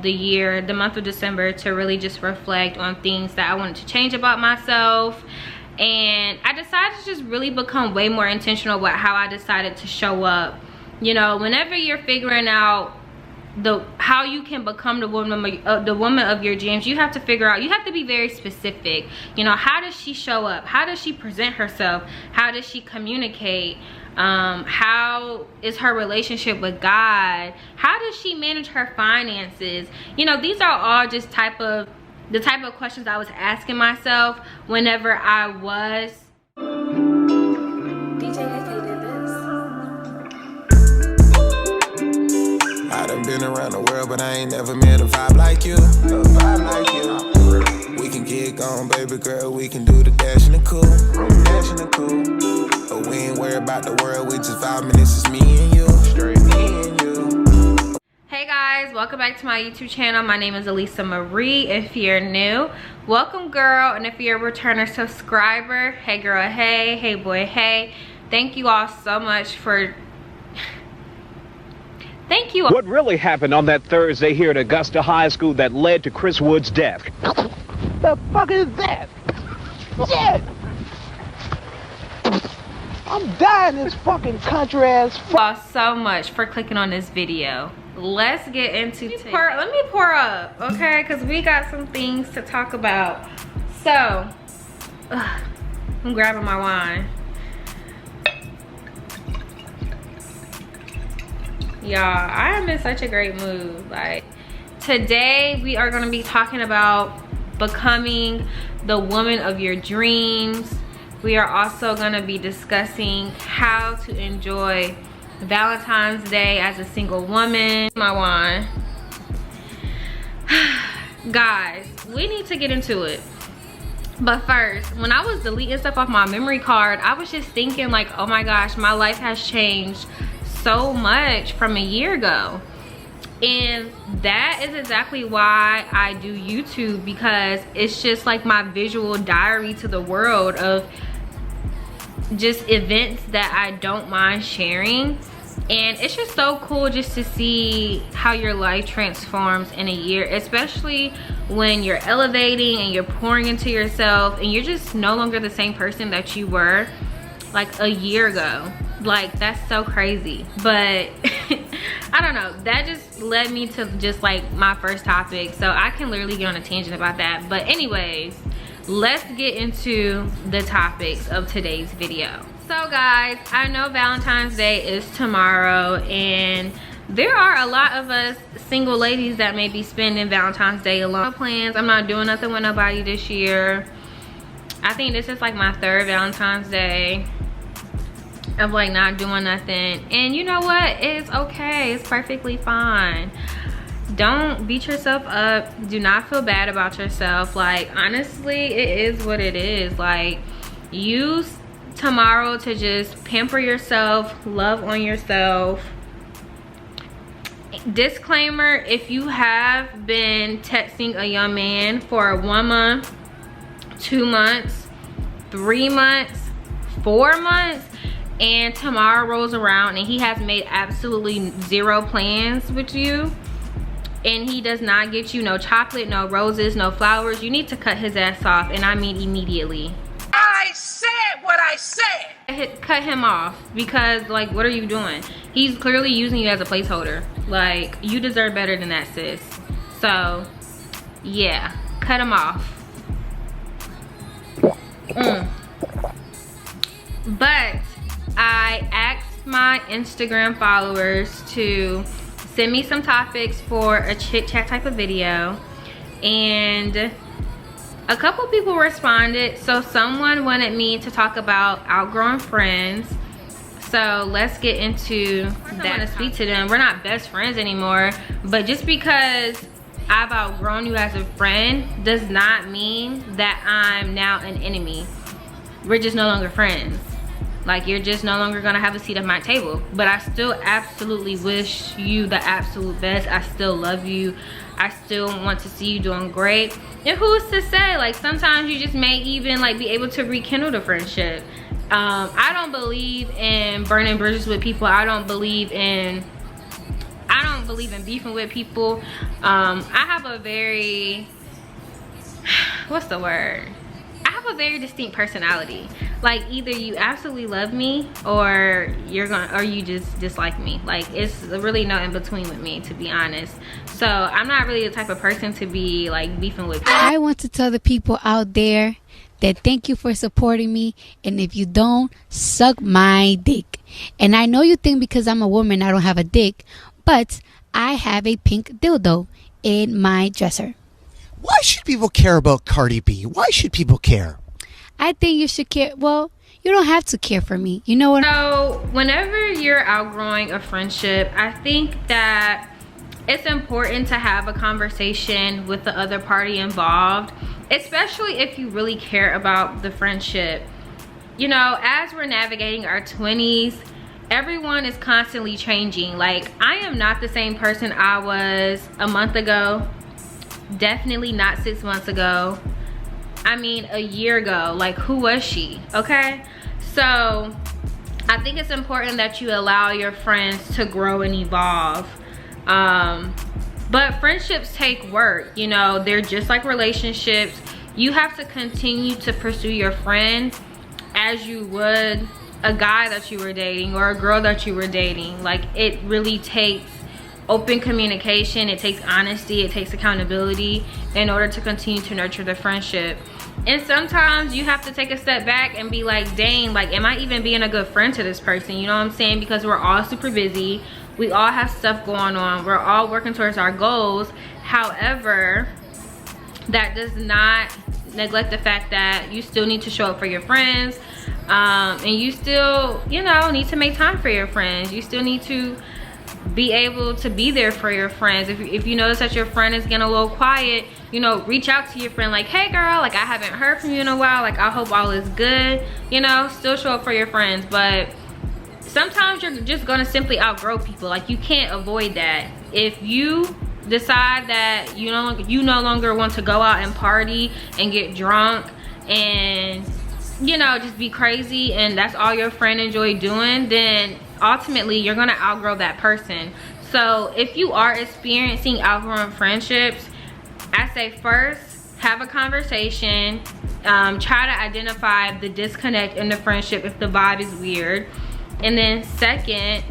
the year, the month of December, to really just reflect on things that I wanted to change about myself. And I decided to just really become way more intentional about how I decided to show up. You know, whenever you're figuring out how you can become the woman of your dreams, you have to figure out, you have to be very specific. You know, how does she show up? How does she present herself? How does she communicate? How is her relationship with God? How does she manage her finances? You know, these are all just the type of questions I was asking myself whenever I was I done been around the world, but I ain't never met a vibe like you. We can get gone, baby girl. We can do the dash and the cool. But we ain't worried about the world. We just 5 minutes, it's me and you. Straight me and you. Hey guys, welcome back to my YouTube channel. My name is Elisa Marie. If you're new, welcome girl. And if you're a returner subscriber, hey girl, hey, hey boy, hey. Thank you all so much for... Thank you. What really happened on that Thursday here at Augusta High School that led to Chris Wood's death? The fuck is that? Shit! I'm dying this fucking country ass. Thank you all so much for clicking on this video. Let's get into let me pour up, okay? Because we got some things to talk about. So, I'm grabbing my wine. Y'all, I am in such a great mood. Like, today we are going to be talking about becoming the woman of your dreams. We are also going to be discussing how to enjoy Valentine's Day as a single woman. My wine. Guys, we need to get into it. But first, when I was deleting stuff off my memory card, I was just thinking like, oh my gosh, my life has changed so much from a year ago. And that is exactly why I do YouTube, because it's just like my visual diary to the world of just events that I don't mind sharing. And it's just so cool just to see how your life transforms in a year, especially when you're elevating and you're pouring into yourself and you're just no longer the same person that you were like a year ago. Like, that's so crazy. But I don't know, that just led me to just like my first topic, so I can literally get on a tangent about that. But anyways, let's get into the topics of today's video. So guys, I know Valentine's Day is tomorrow, and there are a lot of us single ladies that may be spending Valentine's Day alone. No plans. I'm not doing nothing with nobody this year. I think this is like my third Valentine's Day of like not doing nothing. And you know what? It's okay. It's perfectly fine. Don't beat yourself up. Do not feel bad about yourself. Like, honestly, it is what it is. Like, use tomorrow to just pamper yourself, love on yourself. Disclaimer, if you have been texting a young man for 1 month, 2 months, 3 months, 4 months, and tomorrow rolls around and he has made absolutely zero plans with you, and he does not get you no chocolate, no roses, no flowers, you need to cut his ass off, and I mean immediately. I said what I said. Cut him off, because like, what are you doing? He's clearly using you as a placeholder. Like, you deserve better than that, sis. So yeah, cut him off. But I asked my Instagram followers to send me some topics for a chit chat type of video, and a couple people responded. So someone wanted me to talk about outgrowing friends. So let's get into that. I want to speak to them. We're not best friends anymore, but just because I've outgrown you as a friend does not mean that I'm now an enemy. We're just no longer friends. Like, you're just no longer gonna have a seat at my table. But I still absolutely wish you the absolute best. I still love you. I still want to see you doing great. And who's to say, like, sometimes you just may even like be able to rekindle the friendship. I don't believe in burning bridges with people. I don't believe in believe in beefing with people. I have a very, what's the word? I have a very distinct personality. Like, either you absolutely love me or you just dislike me. Like, it's really no in between with me, to be honest. So I'm not really the type of person to be like beefing with people. I want to tell the people out there that thank you for supporting me, and if you don't, suck my dick. And I know you think because I'm a woman I don't have a dick, but I have a pink dildo in my dresser. Why should people care about Cardi B? Why should people care? I think you should care. Well, you don't have to care for me. You know what? So whenever you're outgrowing a friendship, I think that it's important to have a conversation with the other party involved, especially if you really care about the friendship. You know, as we're navigating our 20s, everyone is constantly changing. Like, I am not the same person I was a month ago. Definitely not 6 months ago. I mean, a year ago. Like, who was she? Okay? So I think it's important that you allow your friends to grow and evolve. But friendships take work. You know, they're just like relationships. You have to continue to pursue your friend as you would a guy that you were dating or a girl that you were dating. Like, it really takes open communication, it takes honesty, it takes accountability in order to continue to nurture the friendship. And sometimes you have to take a step back and be like, dang, like, am I even being a good friend to this person? You know what I'm saying? Because we're all super busy, we all have stuff going on, we're all working towards our goals. However, that does not neglect the fact that you still need to show up for your friends, and you still, you know, need to make time for your friends. You still need to be able to be there for your friends. If you notice that your friend is getting a little quiet, you know, reach out to your friend like, hey girl, like, I haven't heard from you in a while, like, I hope all is good. You know, still show up for your friends. But sometimes you're just gonna simply outgrow people. Like, you can't avoid that. If you decide that you no longer want to go out and party and get drunk and, you know, just be crazy, and that's all your friend enjoy doing, then ultimately you're gonna outgrow that person. So if you are experiencing outgrowing friendships, I say first, have a conversation. Try to identify the disconnect in the friendship if the vibe is weird. And then second,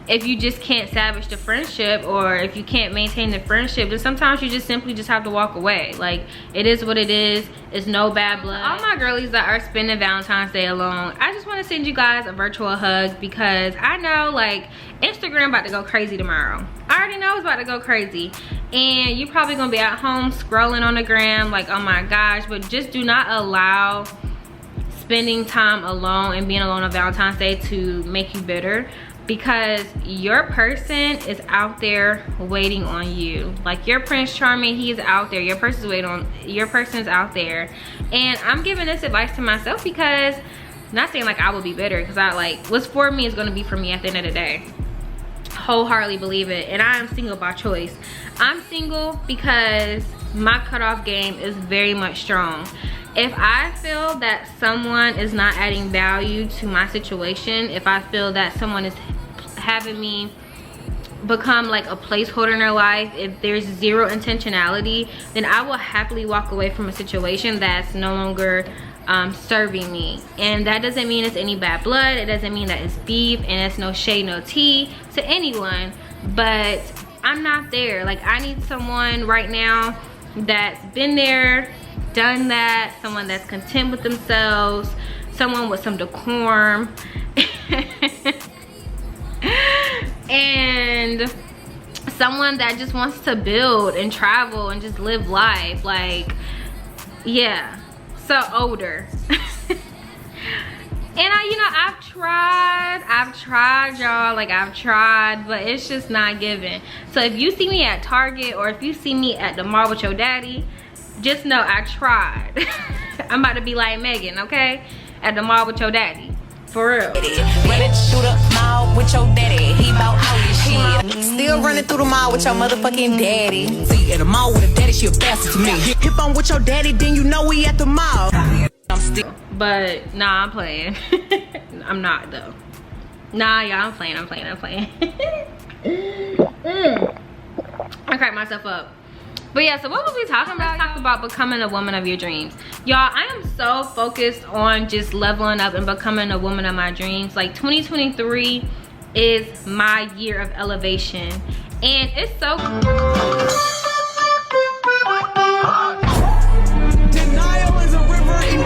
if you just can't salvage the friendship, or if you can't maintain the friendship, then sometimes you just simply just have to walk away. Like, it is what it is. It's no bad blood. All my girlies that are spending Valentine's Day alone, I just want to send you guys a virtual hug, because I know, like, Instagram about to go crazy tomorrow. I already know it's about to go crazy, and you're probably gonna be at home scrolling on the gram like, oh my gosh. But just do not allow spending time alone and being alone on Valentine's Day to make you bitter, because your person is out there waiting on you. Like, your Prince Charming, he is out there. Your person's out there. And I'm giving this advice to myself, because not saying like I will be bitter, because I, like, what's for me is going to be for me at the end of the day. Wholeheartedly believe it. And I am single by choice. I'm single because my cutoff game is very much strong. If I feel that someone is not adding value to my situation, if I feel that someone is having me become like a placeholder in their life, if there's zero intentionality, then I will happily walk away from a situation that's no longer serving me. And that doesn't mean it's any bad blood, it doesn't mean that it's beef, and it's no shade, no tea to anyone, but I'm not there. Like, I need someone right now that's been there, done that, someone that's content with themselves, someone with some decorum, and someone that just wants to build and travel and just live life. Like, yeah, so older. And I've tried y'all, like, I've tried, but it's just not giving. So if you see me at Target, or if you see me at the mall with your daddy, just know I tried. I'm about to be like Megan, okay? At the mall with your daddy. For real. Running through the mall with your daddy. He bout all this shit. Still running through the mall with your motherfucking daddy. See, at the mall with a daddy, she a bastard to me. Hip on with your daddy, then you know we at the mall. I'm still. But nah, I'm playing. I'm not though. Nah, y'all, I'm playing. I cracked myself up. But yeah, so what was we talking about? Talk about becoming a woman of your dreams. Y'all, I am so focused on just leveling up and becoming a woman of my dreams. Like 2023 is my year of elevation. And it's so Denial is a river in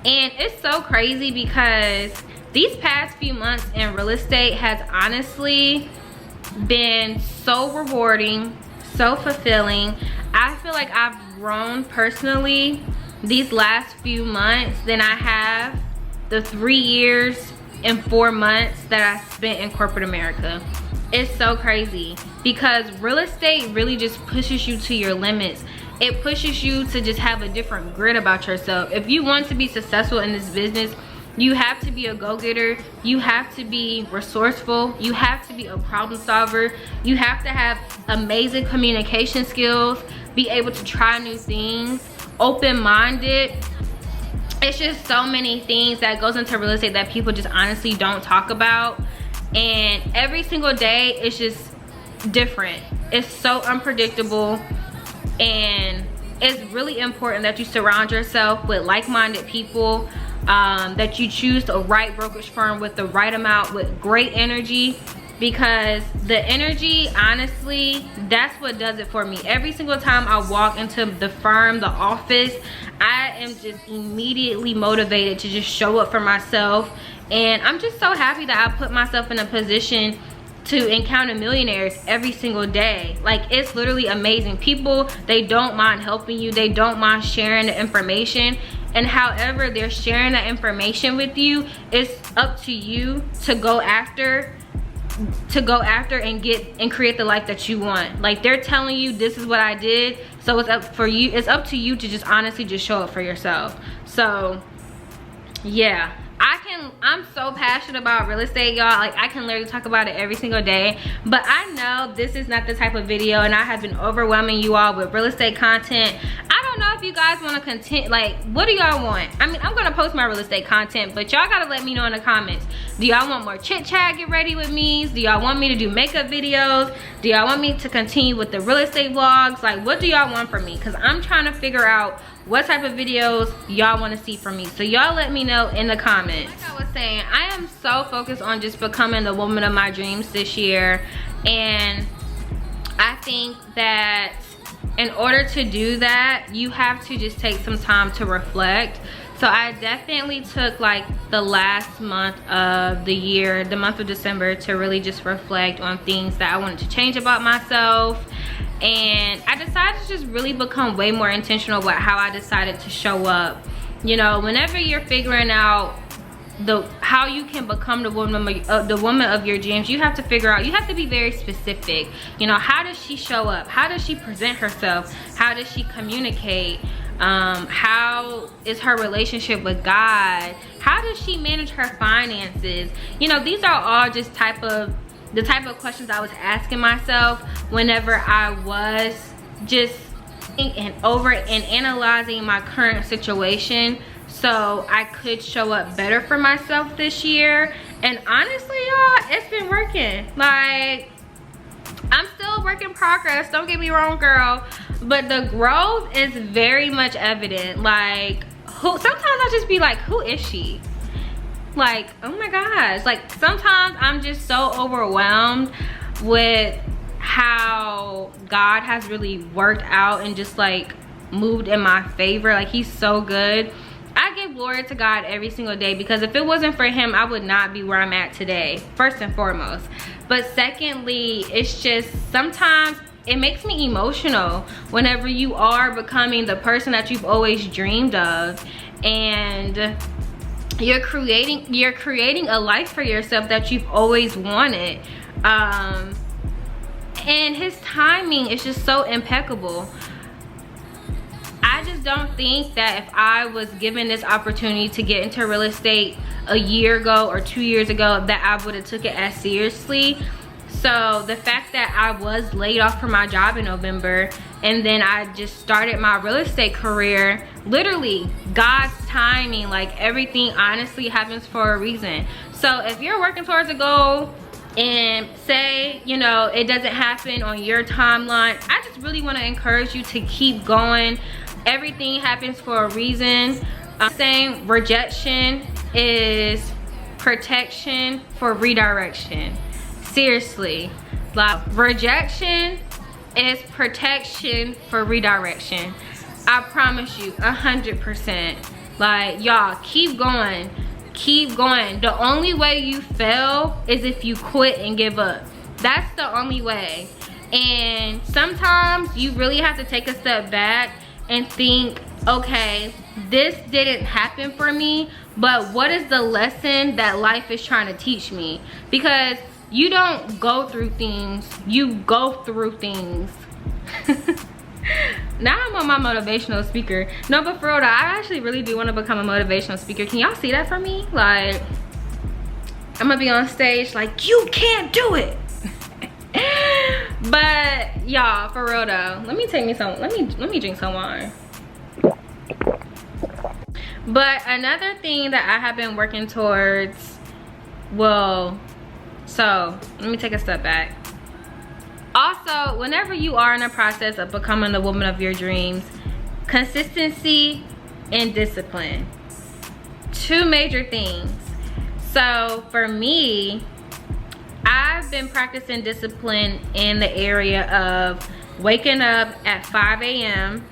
and it's so crazy because these past few months in real estate has honestly been so rewarding, so fulfilling. I feel like I've grown personally these last few months than I have the 3 years and 4 months that I spent in corporate America. It's so crazy because real estate really just pushes you to your limits. It pushes you to just have a different grit about yourself. If you want to be successful in this business, you have to be a go-getter. You have to be resourceful. You have to be a problem solver. You have to have amazing communication skills, be able to try new things, open-minded. It's just so many things that goes into real estate that people just honestly don't talk about. And every single day it's just different. It's so unpredictable, and it's really important that you surround yourself with like-minded people, that you choose the right brokerage firm with the right amount, with great energy, because the energy, honestly, that's what does it for me. Every single time I walk into the firm, the office, I am just immediately motivated to just show up for myself. And I'm just so happy that I put myself in a position to encounter millionaires every single day. Like, it's literally amazing. People, they don't mind helping you. They don't mind sharing the information. And however they're sharing that information with you, it's up to you to go after and get and create the life that you want. Like, they're telling you this is what I did, so it's up for you. It's up to you to just honestly just show up for yourself. So yeah, I'm so passionate about real estate, y'all. Like, I can literally talk about it every single day. But I know this is not the type of video, and I have been overwhelming you all with real estate content. I don't know if you guys want to continue. Like, what do y'all want? I mean, I'm gonna post my real estate content, but y'all gotta let me know in the comments. Do y'all want more chit chat, get ready with me? Do y'all want me to do makeup videos? Do y'all want me to continue with the real estate vlogs? Like, what do y'all want from me? Because I'm trying to figure out what type of videos y'all want to see from me. So y'all let me know in the comments. Like I was saying, I am so focused on just becoming the woman of my dreams this year, and I think that in order to do that, you have to just take some time to reflect. So I definitely took like the last month of the year, the month of December, to really just reflect on things that I wanted to change about myself. And I decided to just really become way more intentional about how I decided to show up. You know, whenever you're figuring out how you can become the woman of your dreams, you have to figure out, you have to be very specific. You know, how does she show up? How does she present herself? How does she communicate? How is her relationship with God? How does she manage her finances? You know, these are all just the type of questions I was asking myself whenever I was just thinking over and analyzing my current situation, so I could show up better for myself this year. And honestly, y'all, it's been working. Like, I'm still a work in progress, don't get me wrong, girl, but the growth is very much evident. Like, sometimes I'll just be like, who is she? Like, oh my gosh. Like, sometimes I'm just so overwhelmed with how God has really worked out and just like moved in my favor. Like, he's so good. I give glory to God every single day, because if it wasn't for him, I would not be where I'm at today, first and foremost. But secondly, it's just sometimes it makes me emotional whenever you are becoming the person that you've always dreamed of, and you're creating a life for yourself that you've always wanted. And his timing is just so impeccable. I just don't think that if I was given this opportunity to get into real estate a year ago or 2 years ago, that I would have took it as seriously. So the fact that I was laid off from my job in November, and then I just started my real estate career, literally God's timing. Like, everything honestly happens for a reason. So if you're working towards a goal, and say, you know, it doesn't happen on your timeline, I just really want to encourage you to keep going. Everything happens for a reason. I'm saying rejection is protection for redirection. Seriously, like, rejection is protection for redirection. I promise you, 100%. Like, y'all, keep going. Keep going. The only way you fail is if you quit and give up. That's the only way. And sometimes you really have to take a step back and think, okay, this didn't happen for me, but what is the lesson that life is trying to teach me? Because you don't go through things, you go through things. Now I'm on my motivational speaker. No, but for real though, I actually really do want to become a motivational speaker. Can y'all see that for me? Like, I'm gonna be on stage like, you can't do it. But y'all, for real though, let me drink some wine. But another thing that I have been working towards, well, so let me take a step back. Also, whenever you are in the process of becoming the woman of your dreams, consistency and discipline, two major things. So for me, I've been practicing discipline in the area of waking up at 5 a.m.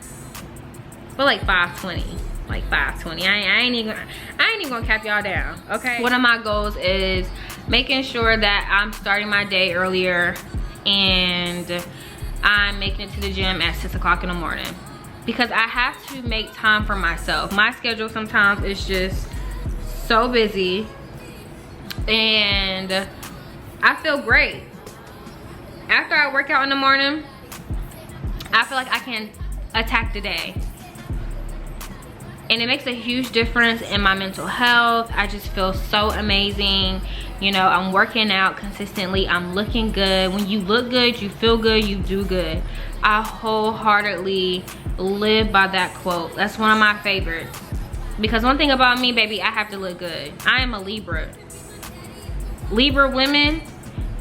but like 5:20. Like 5:20. I ain't even gonna cap y'all down, okay? One of my goals is making sure that I'm starting my day earlier and I'm making it to the gym at 6 o'clock in the morning, because I have to make time for myself. My schedule sometimes is just so busy, and I feel great. After I work out in the morning, I feel like I can attack the day. And it makes a huge difference in my mental health. I just feel so amazing. You know, I'm working out consistently. I'm looking good. When you look good, you feel good, you do good. I wholeheartedly live by that quote. That's one of my favorites. Because one thing about me, baby, I have to look good. I am a Libra. Libra women,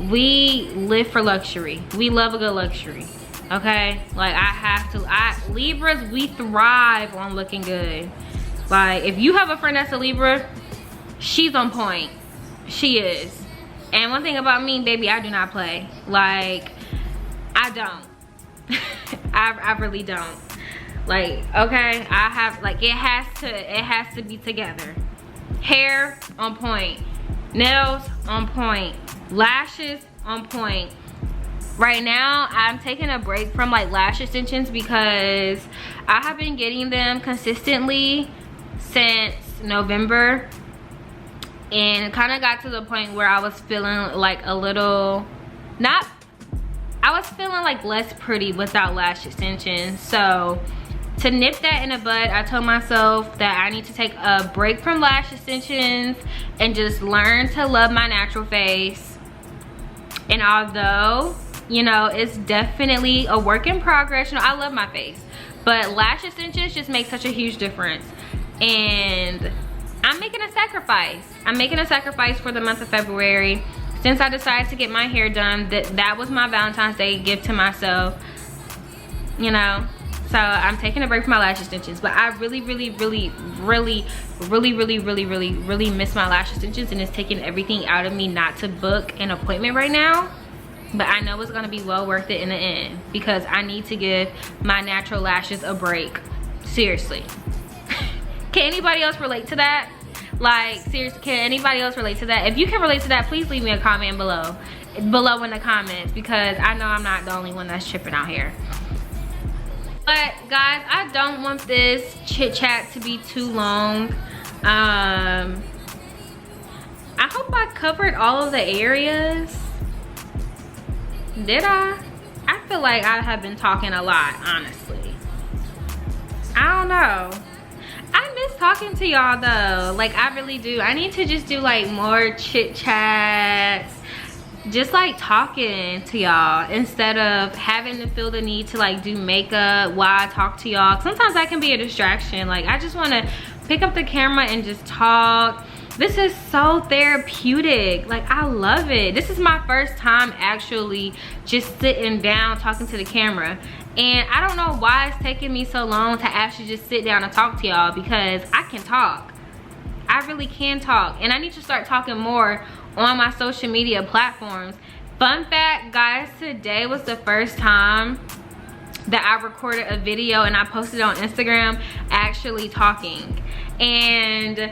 we live for luxury. We love a good luxury. Okay, like Libras, we thrive on looking good. Like, if you have a friend that's a Libra, she's on point. She is. And one thing about me, baby, I do not play. Like, I don't. I really don't. Like, okay, I have, like, it has to be together. Hair on point, nails on point, lashes on point. Right now, I'm taking a break from like lash extensions because I have been getting them consistently since November, and it kind of got to the point where I was feeling like a little, I was feeling like less pretty without lash extensions. So to nip that in the bud, I told myself that I need to take a break from lash extensions and just learn to love my natural face. And although, you know, it's definitely a work in progress. You know, I love my face, but lash extensions just make such a huge difference. And I'm making a sacrifice. I'm making a sacrifice for the month of February. Since I decided to get my hair done, that was my Valentine's Day gift to myself, you know. So I'm taking a break from my lash extensions, but I really miss my lash extensions, and it's taking everything out of me not to book an appointment right now. But I know it's gonna be well worth it in the end, because I need to give my natural lashes a break. Seriously. Can anybody else relate to that? Like, seriously, can anybody else relate to that? If you can relate to that, please leave me a comment below in the comments, because I know I'm not the only one that's tripping out here. But guys, I don't want this chit chat to be too long. I hope I covered all of the areas. Did I? I feel like I have been talking a lot, honestly. I don't know. I miss talking to y'all though. Like, I really do. I need to just do like more chit chats, just like talking to y'all, instead of having to feel the need to like do makeup while I talk to y'all. Sometimes that can be a distraction. Like, I just want to pick up the camera and just talk. This is so therapeutic. Like, I love it. This is my first time actually just sitting down talking to the camera. And I don't know why it's taking me so long to actually just sit down and talk to y'all, because I can talk. I really can talk. And I need to start talking more on my social media platforms. Fun fact, guys, today was the first time that I recorded a video and I posted it on Instagram actually talking. And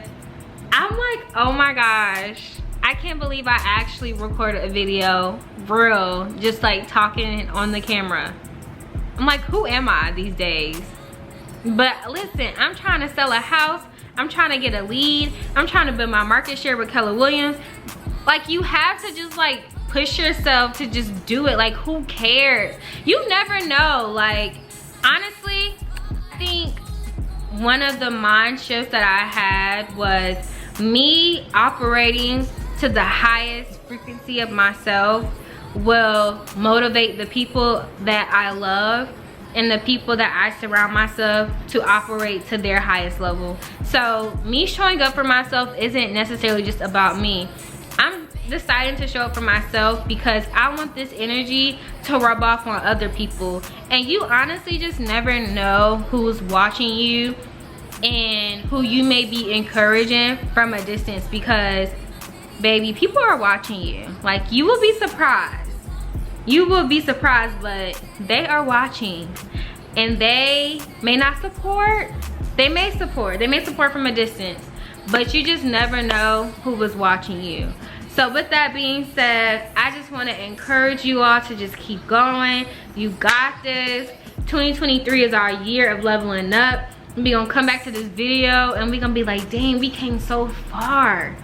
I'm like, oh my gosh, I can't believe I actually recorded a video, real, just like talking on the camera. I'm like, who am I these days? But listen, I'm trying to sell a house. I'm trying to get a lead. I'm trying to build my market share with Keller Williams. Like, you have to just like push yourself to just do it. Like, who cares? You never know. Like, honestly, I think one of the mind shifts that I had was me operating to the highest frequency of myself will motivate the people that I love and the people that I surround myself to operate to their highest level. So me showing up for myself isn't necessarily just about me. I'm deciding to show up for myself because I want this energy to rub off on other people. And you honestly just never know who's watching you and who you may be encouraging from a distance, because baby, people are watching you. Like, you will be surprised. You will be surprised, but they are watching. And they may not support. They may support. They may support from a distance. But you just never know who was watching you. So with that being said, I just want to encourage you all to just keep going. You got this. 2023 is our year of leveling up. We're gonna come back to this video and we're gonna be like, dang, we came so far.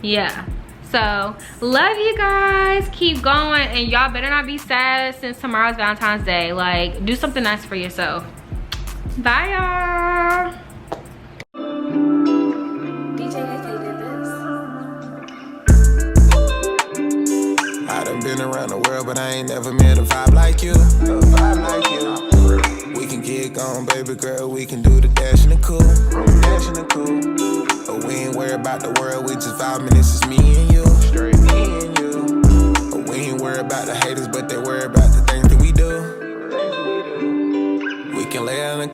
Yeah. So love you guys, keep going, and y'all better not be sad since tomorrow's Valentine's Day. Like, do something nice for yourself. Bye, y'all. I done been around the world, but I ain't never met a vibe like you. A vibe like you. We can get gone, baby girl. We can do the dash and the cool. Dash and the cool. But we ain't worried about the world. We just vibing. This is me and you. Straight me and you. But we ain't worried about the haters, but they worry about